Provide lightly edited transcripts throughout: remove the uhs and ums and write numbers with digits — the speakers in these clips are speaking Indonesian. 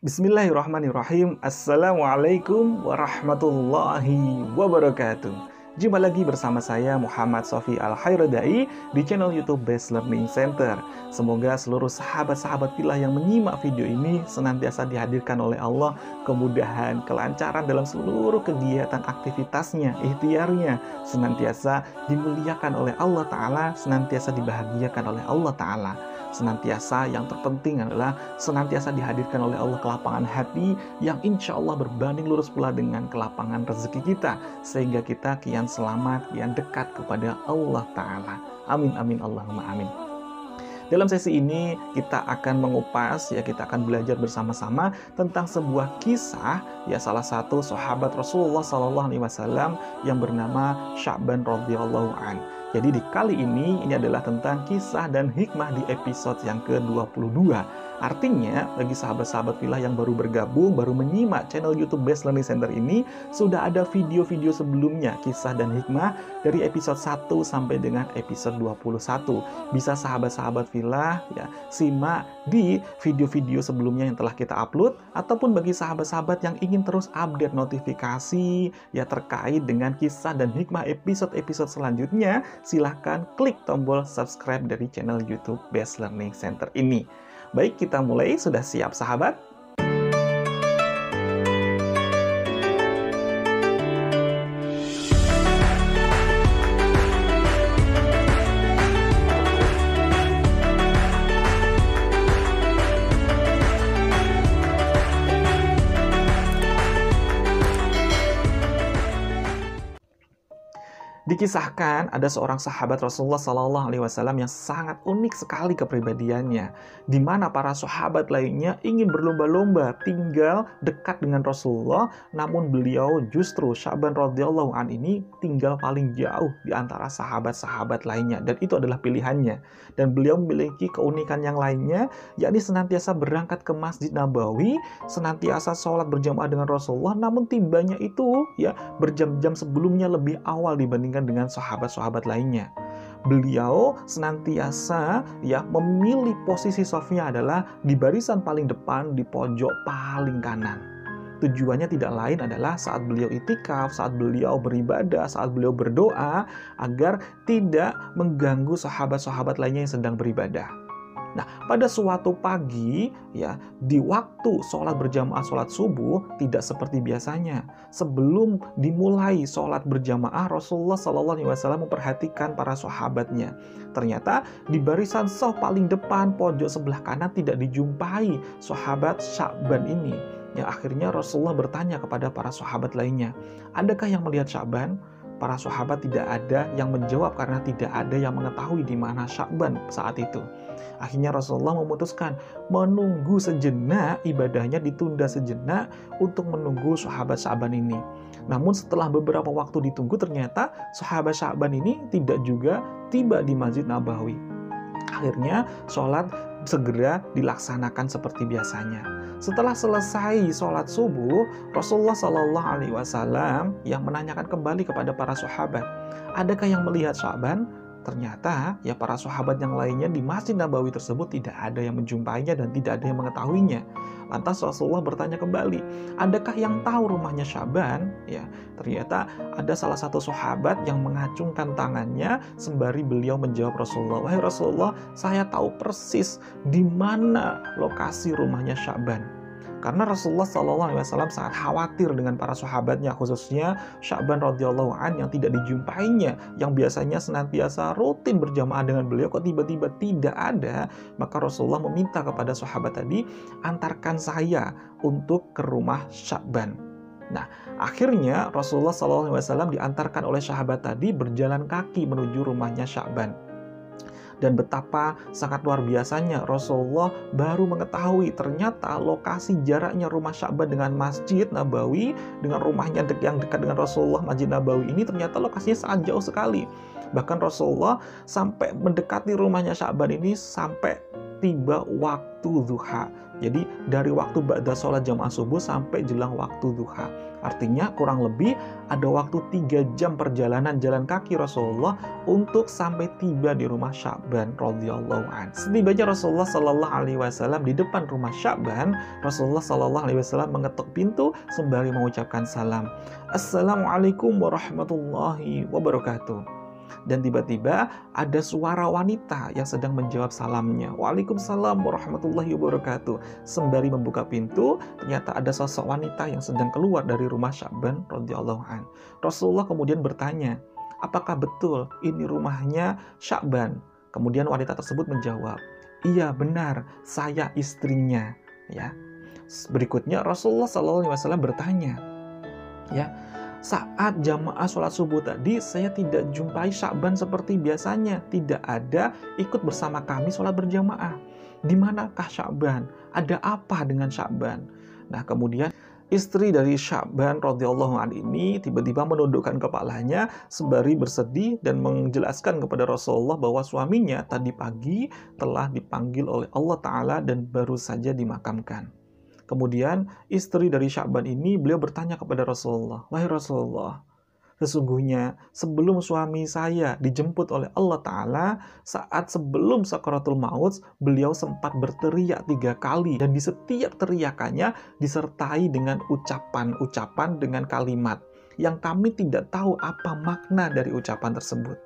Bismillahirrahmanirrahim. Assalamualaikum warahmatullahi wabarakatuh. Jumpa lagi bersama saya Muhammad Sofi Al-Khairadai di channel YouTube Best Learning Center. Semoga seluruh sahabat-sahabat fillah yang menyimak video ini senantiasa dihadirkan oleh Allah kemudahan, kelancaran dalam seluruh kegiatan aktivitasnya, ikhtiarnya, senantiasa dimuliakan oleh Allah Ta'ala, senantiasa dibahagiakan oleh Allah Ta'ala. Senantiasa yang terpenting adalah senantiasa dihadirkan oleh Allah ke lapangan hati yang insya Allah berbanding lurus pula dengan kelapangan rezeki kita, sehingga kita kian selamat, kian dekat kepada Allah Ta'ala. Amin, amin, Allahumma amin. Dalam sesi ini kita akan mengupas, kita akan belajar bersama-sama tentang sebuah kisah salah satu sahabat Rasulullah SAW yang bernama Sya'ban radhiyallahu an. Jadi di kali ini adalah tentang kisah dan hikmah di episode yang ke-22. Artinya bagi sahabat-sahabat fillah yang baru bergabung, baru menyimak channel YouTube Best Learning Center ini, sudah ada video-video sebelumnya kisah dan hikmah dari episode 1 sampai dengan episode 21. Bisa sahabat-sahabat fillah simak di video-video sebelumnya yang telah kita upload, ataupun bagi sahabat-sahabat yang ingin terus update notifikasi terkait dengan kisah dan hikmah episode-episode selanjutnya, silahkan klik tombol subscribe dari channel YouTube Best Learning Center ini. Baik, kita mulai. Sudah siap sahabat? Dikisahkan ada seorang sahabat Rasulullah SAW yang sangat unik sekali kepribadiannya, di mana para sahabat lainnya ingin berlomba-lomba tinggal dekat dengan Rasulullah, namun beliau justru Sya'ban radhiyallahu an ini tinggal paling jauh di antara sahabat-sahabat lainnya, dan itu adalah pilihannya. Dan beliau memiliki keunikan yang lainnya, yakni senantiasa berangkat ke Masjid Nabawi, senantiasa sholat berjamaah dengan Rasulullah, namun tibanya itu berjam-jam sebelumnya lebih awal dibandingkan dengan sahabat-sahabat lainnya. Beliau senantiasa memilih posisi shafnya adalah di barisan paling depan, di pojok paling kanan. Tujuannya tidak lain adalah saat beliau itikaf, saat beliau beribadah, saat beliau berdoa, agar tidak mengganggu sahabat-sahabat lainnya yang sedang beribadah. Nah, pada suatu pagi, di waktu sholat berjamaah sholat subuh, tidak seperti biasanya. Sebelum dimulai sholat berjamaah, Rasulullah SAW memperhatikan para sahabatnya. Ternyata di barisan shaf paling depan, pojok sebelah kanan tidak dijumpai sahabat Sya'ban ini. Akhirnya Rasulullah bertanya kepada para sahabat lainnya, adakah yang melihat Sya'ban? Para sahabat tidak ada yang menjawab karena tidak ada yang mengetahui di mana Sya'ban saat itu. Akhirnya Rasulullah memutuskan menunggu sejenak, ibadahnya ditunda sejenak untuk menunggu sahabat Sya'ban ini. Namun setelah beberapa waktu ditunggu, ternyata sahabat Sya'ban ini tidak juga tiba di Masjid Nabawi. Akhirnya sholat segera dilaksanakan seperti biasanya. Setelah selesai sholat subuh, Rasulullah SAW yang menanyakan kembali kepada para sahabat, adakah yang melihat Sya'ban? Ternyata para sahabat yang lainnya di Masjid Nabawi tersebut tidak ada yang menjumpainya dan tidak ada yang mengetahuinya. Lantas Rasulullah bertanya kembali, adakah yang tahu rumahnya Sya'ban? Ternyata ada salah satu sahabat yang mengacungkan tangannya sembari beliau menjawab Rasulullah, wahai Rasulullah, saya tahu persis di mana lokasi rumahnya Sya'ban. Karena Rasulullah SAW sangat khawatir dengan para sahabatnya, khususnya Sya'ban radhiyallahu an yang tidak dijumpainya, yang biasanya senantiasa rutin berjamaah dengan beliau, kok tiba-tiba tidak ada. Maka Rasulullah meminta kepada sahabat tadi, antarkan saya untuk ke rumah Sya'ban. Nah, akhirnya Rasulullah SAW diantarkan oleh sahabat tadi berjalan kaki menuju rumahnya Sya'ban. Dan betapa sangat luar biasanya Rasulullah baru mengetahui ternyata lokasi jaraknya rumah Sya'ban dengan Masjid Nabawi, dengan rumahnya yang dekat dengan Rasulullah, Masjid Nabawi ini ternyata lokasinya sangat jauh sekali. Bahkan Rasulullah sampai mendekati rumahnya Sya'ban ini sampai tiba waktu duha. Jadi dari waktu ba'da sholat jamaah subuh sampai jelang waktu duha. Artinya kurang lebih ada waktu 3 jam perjalanan jalan kaki Rasulullah untuk sampai tiba di rumah Sya'ban radhiyallahu an. Setibanya Rasulullah sallallahu alaihi wasallam di depan rumah Sya'ban, Rasulullah sallallahu alaihi wasallam mengetuk pintu sembari mengucapkan salam. Assalamualaikum warahmatullahi wabarakatuh. Dan tiba-tiba ada suara wanita yang sedang menjawab salamnya. Waalaikumsalam warahmatullahi wabarakatuh. Sembari membuka pintu, ternyata ada sosok wanita yang sedang keluar dari rumah Sya'ban radhiyallahu an. Rasulullah kemudian bertanya, apakah betul ini rumahnya Sya'ban? Kemudian wanita tersebut menjawab, iya benar, saya istrinya. Ya. Berikutnya Rasulullah SAW bertanya, ya, saat jamaah sholat subuh tadi, saya tidak jumpai Sya'ban seperti biasanya. Tidak ada ikut bersama kami sholat berjamaah. Di manakah Sya'ban? Ada apa dengan Sya'ban? Nah, kemudian istri dari Sya'ban radhiyallahu an ini tiba-tiba menundukkan kepalanya sembari bersedih dan menjelaskan kepada Rasulullah bahwa suaminya tadi pagi telah dipanggil oleh Allah Ta'ala dan baru saja dimakamkan. Kemudian istri dari Sya'ban ini beliau bertanya kepada Rasulullah, wahai Rasulullah, sesungguhnya sebelum suami saya dijemput oleh Allah Ta'ala, saat sebelum sakaratul maut, beliau sempat berteriak 3 kali. Dan di setiap teriakannya disertai dengan ucapan-ucapan dengan kalimat yang kami tidak tahu apa makna dari ucapan tersebut.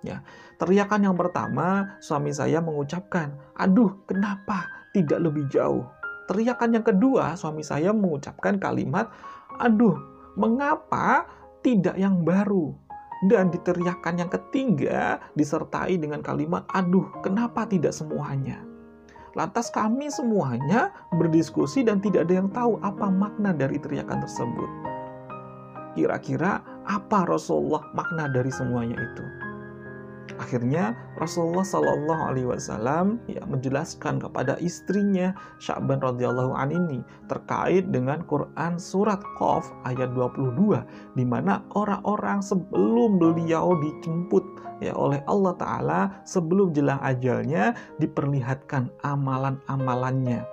Ya, teriakan yang pertama, suami saya mengucapkan, aduh kenapa tidak lebih jauh. Teriakan yang kedua, suami saya mengucapkan kalimat, aduh, mengapa tidak yang baru? Dan di teriakan yang ketiga, disertai dengan kalimat, aduh, kenapa tidak semuanya? Lantas kami semuanya berdiskusi dan tidak ada yang tahu apa makna dari teriakan tersebut. Kira-kira apa Rasulullah makna dari semuanya itu? Akhirnya Rasulullah Sallallahu Alaihi Wasallam menjelaskan kepada istrinya Sya'ban radhiyallahu an ini terkait dengan Quran surat Qaf ayat 22, di mana orang-orang sebelum beliau dijemput oleh Allah Ta'ala, sebelum jelang ajalnya diperlihatkan amalan-amalannya.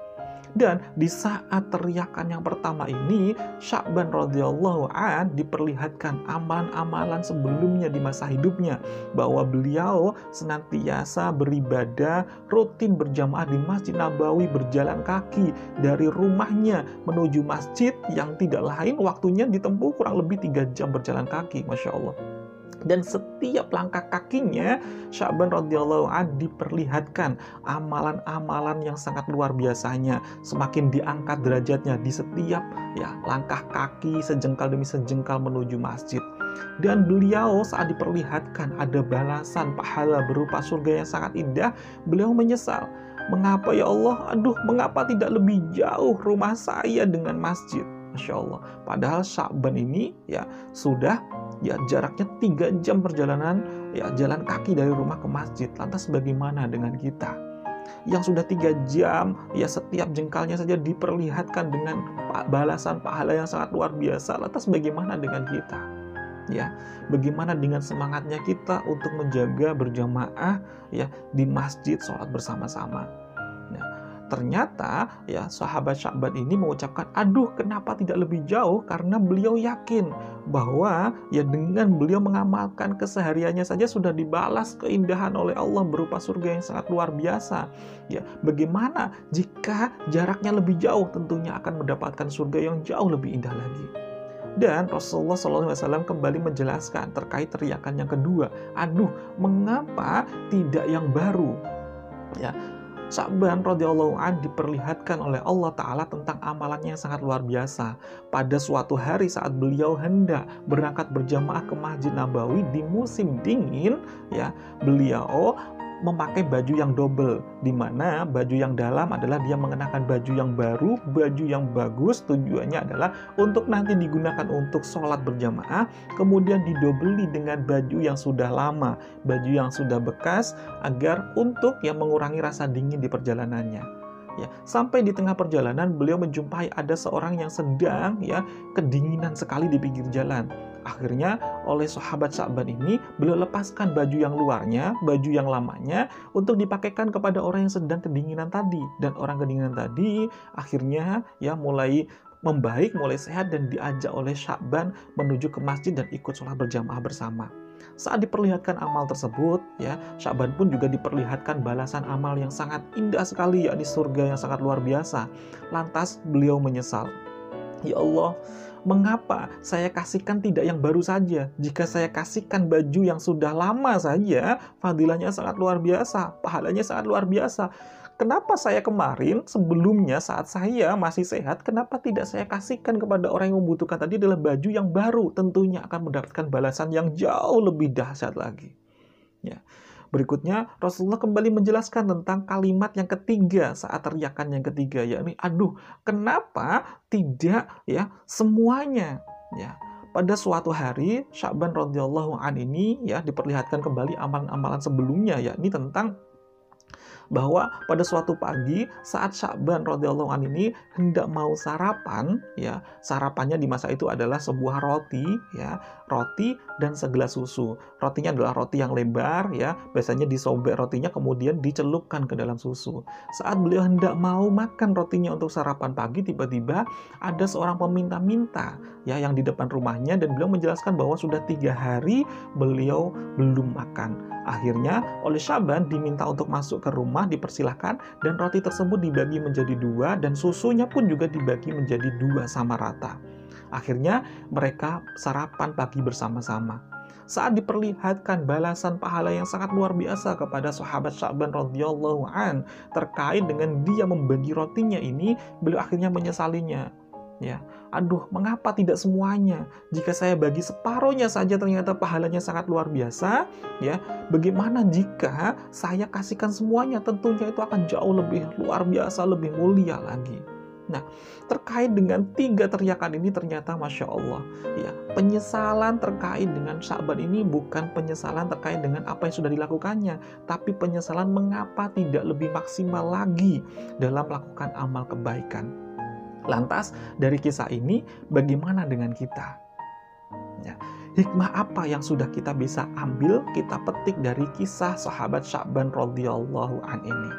Dan di saat teriakan yang pertama ini, Sya'ban radhiyallahu an diperlihatkan amalan-amalan sebelumnya di masa hidupnya, bahwa beliau senantiasa beribadah rutin berjamaah di Masjid Nabawi, berjalan kaki dari rumahnya menuju masjid yang tidak lain waktunya ditempuh kurang lebih 3 jam berjalan kaki, Masya Allah. Dan setiap langkah kakinya, Sya'ban radhiyallahu an diperlihatkan amalan-amalan yang sangat luar biasanya. Semakin diangkat derajatnya di setiap langkah kaki sejengkal demi sejengkal menuju masjid. Dan beliau saat diperlihatkan ada balasan pahala berupa surga yang sangat indah, beliau menyesal. Mengapa ya Allah? Aduh, mengapa tidak lebih jauh rumah saya dengan masjid? Masya Allah. Padahal Sya'ban ini sudah jaraknya 3 jam perjalanan jalan kaki dari rumah ke masjid. Lantas bagaimana dengan kita yang sudah 3 jam setiap jengkalnya saja diperlihatkan dengan balasan pahala yang sangat luar biasa? Lantas bagaimana dengan kita? Bagaimana dengan semangatnya kita untuk menjaga berjamaah di masjid, sholat bersama-sama? Ternyata sahabat Sya'ban ini mengucapkan, aduh kenapa tidak lebih jauh, karena beliau yakin bahwa dengan beliau mengamalkan kesehariannya saja sudah dibalas keindahan oleh Allah berupa surga yang sangat luar biasa. Bagaimana jika jaraknya lebih jauh, tentunya akan mendapatkan surga yang jauh lebih indah lagi. Dan Rasulullah SAW kembali menjelaskan terkait teriakan yang kedua, aduh mengapa tidak yang baru? Sya'ban radhiyallahu an diperlihatkan oleh Allah Ta'ala tentang amalannya yang sangat luar biasa. Pada suatu hari saat beliau hendak berangkat berjamaah ke Masjid Nabawi di musim dingin, beliau memakai baju yang double, di mana baju yang dalam adalah dia mengenakan baju yang baru, baju yang bagus, tujuannya adalah untuk nanti digunakan untuk sholat berjamaah, kemudian didobeli dengan baju yang sudah lama, baju yang sudah bekas, agar untuk mengurangi rasa dingin di perjalanannya. Sampai di tengah perjalanan beliau menjumpai ada seorang yang sedang kedinginan sekali di pinggir jalan. Akhirnya oleh sahabat Sya'ban ini, beliau lepaskan baju yang luarnya, baju yang lamanya, untuk dipakaikan kepada orang yang sedang kedinginan tadi. Dan orang kedinginan tadi akhirnya ya mulai membaik, mulai sehat, dan diajak oleh Sya'ban menuju ke masjid dan ikut sholat berjamaah bersama. Saat diperlihatkan amal tersebut, ya, Sya'ban pun juga diperlihatkan balasan amal yang sangat indah sekali, yakni surga yang sangat luar biasa. Lantas beliau menyesal. Ya Allah, mengapa saya kasihkan tidak yang baru saja? Jika saya kasihkan baju yang sudah lama saja, fadilahnya sangat luar biasa, pahalanya sangat luar biasa. Kenapa saya kemarin, sebelumnya saat saya masih sehat, kenapa tidak saya kasihkan kepada orang yang membutuhkan tadi adalah baju yang baru? Tentunya akan mendapatkan balasan yang jauh lebih dahsyat lagi. Ya. Berikutnya, Rasulullah kembali menjelaskan tentang kalimat yang ketiga saat teriakan yang ketiga, yakni, aduh, kenapa tidak ya semuanya? Ya. Pada suatu hari, Sya'ban radhiyallahu an ini ya diperlihatkan kembali amalan-amalan sebelumnya, yakni tentang bahwa pada suatu pagi saat Sya'ban radhiyallahu an ini hendak mau sarapan, ya, sarapannya di masa itu adalah sebuah roti, ya, roti dan segelas susu. Rotinya adalah roti yang lebar, ya, biasanya disobek rotinya kemudian dicelupkan ke dalam susu. Saat beliau hendak mau makan rotinya untuk sarapan pagi, tiba-tiba ada seorang peminta-minta, ya, yang di depan rumahnya, dan beliau menjelaskan bahwa sudah 3 hari beliau belum makan. Akhirnya oleh Sya'ban diminta untuk masuk ke rumah, dipersilahkan, dan roti tersebut dibagi menjadi 2 dan susunya pun juga dibagi menjadi 2 sama rata. Akhirnya mereka sarapan pagi bersama-sama. Saat diperlihatkan balasan pahala yang sangat luar biasa kepada sahabat Sya'ban radhiyallahu an terkait dengan dia membagi rotinya ini, beliau akhirnya menyesalinya. Ya, aduh, mengapa tidak semuanya? Jika saya bagi separuhnya saja ternyata pahalanya sangat luar biasa, ya. Bagaimana jika saya kasihkan semuanya? Tentunya itu akan jauh lebih luar biasa, lebih mulia lagi. Nah, terkait dengan 3 teriakan ini ternyata Masya Allah, ya, penyesalan terkait dengan Sya'ban ini bukan penyesalan terkait dengan apa yang sudah dilakukannya, tapi penyesalan mengapa tidak lebih maksimal lagi dalam melakukan amal kebaikan. Lantas, dari kisah ini, bagaimana dengan kita? Ya, hikmah apa yang sudah kita bisa ambil, kita petik dari kisah sahabat Sya'ban radhiyallahu an ini?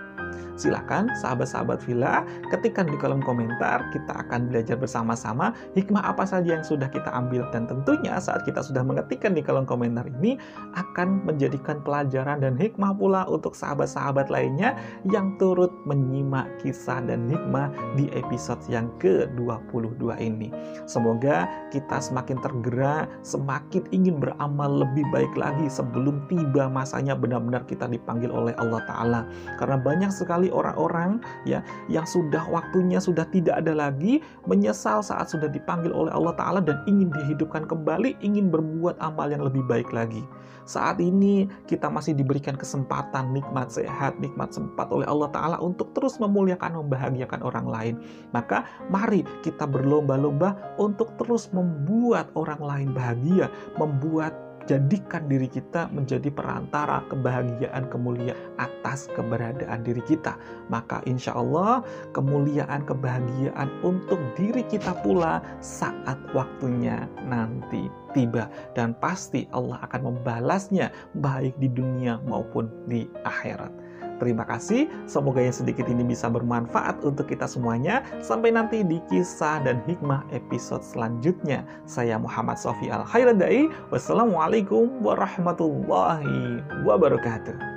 Silakan sahabat-sahabat Villa, ketikkan di kolom komentar. Kita akan belajar bersama-sama hikmah apa saja yang sudah kita ambil. Dan tentunya saat kita sudah mengetikkan di kolom komentar ini, akan menjadikan pelajaran dan hikmah pula untuk sahabat-sahabat lainnya yang turut menyimak kisah dan hikmah di episode yang ke-22 ini. Semoga kita semakin tergerak, semakin ingin beramal lebih baik lagi sebelum tiba masanya benar-benar kita dipanggil oleh Allah Ta'ala. Karena banyak sekali orang-orang ya yang sudah waktunya sudah tidak ada lagi, menyesal saat sudah dipanggil oleh Allah Ta'ala dan ingin dihidupkan kembali, ingin berbuat amal yang lebih baik lagi. Saat ini kita masih diberikan kesempatan, nikmat sehat, nikmat sempat oleh Allah Ta'ala untuk terus memuliakan, membahagiakan orang lain. Maka mari kita berlomba-lomba untuk terus membuat orang lain bahagia, jadikan diri kita menjadi perantara kebahagiaan, kemuliaan atas keberadaan diri kita. Maka insya Allah kemuliaan, kebahagiaan untuk diri kita pula saat waktunya nanti tiba. Dan pasti Allah akan membalasnya baik di dunia maupun di akhirat. Terima kasih, semoga yang sedikit ini bisa bermanfaat untuk kita semuanya. Sampai nanti di kisah dan hikmah episode selanjutnya. Saya Muhammad Sofi Al-Khairadai. Wassalamualaikum warahmatullahi wabarakatuh.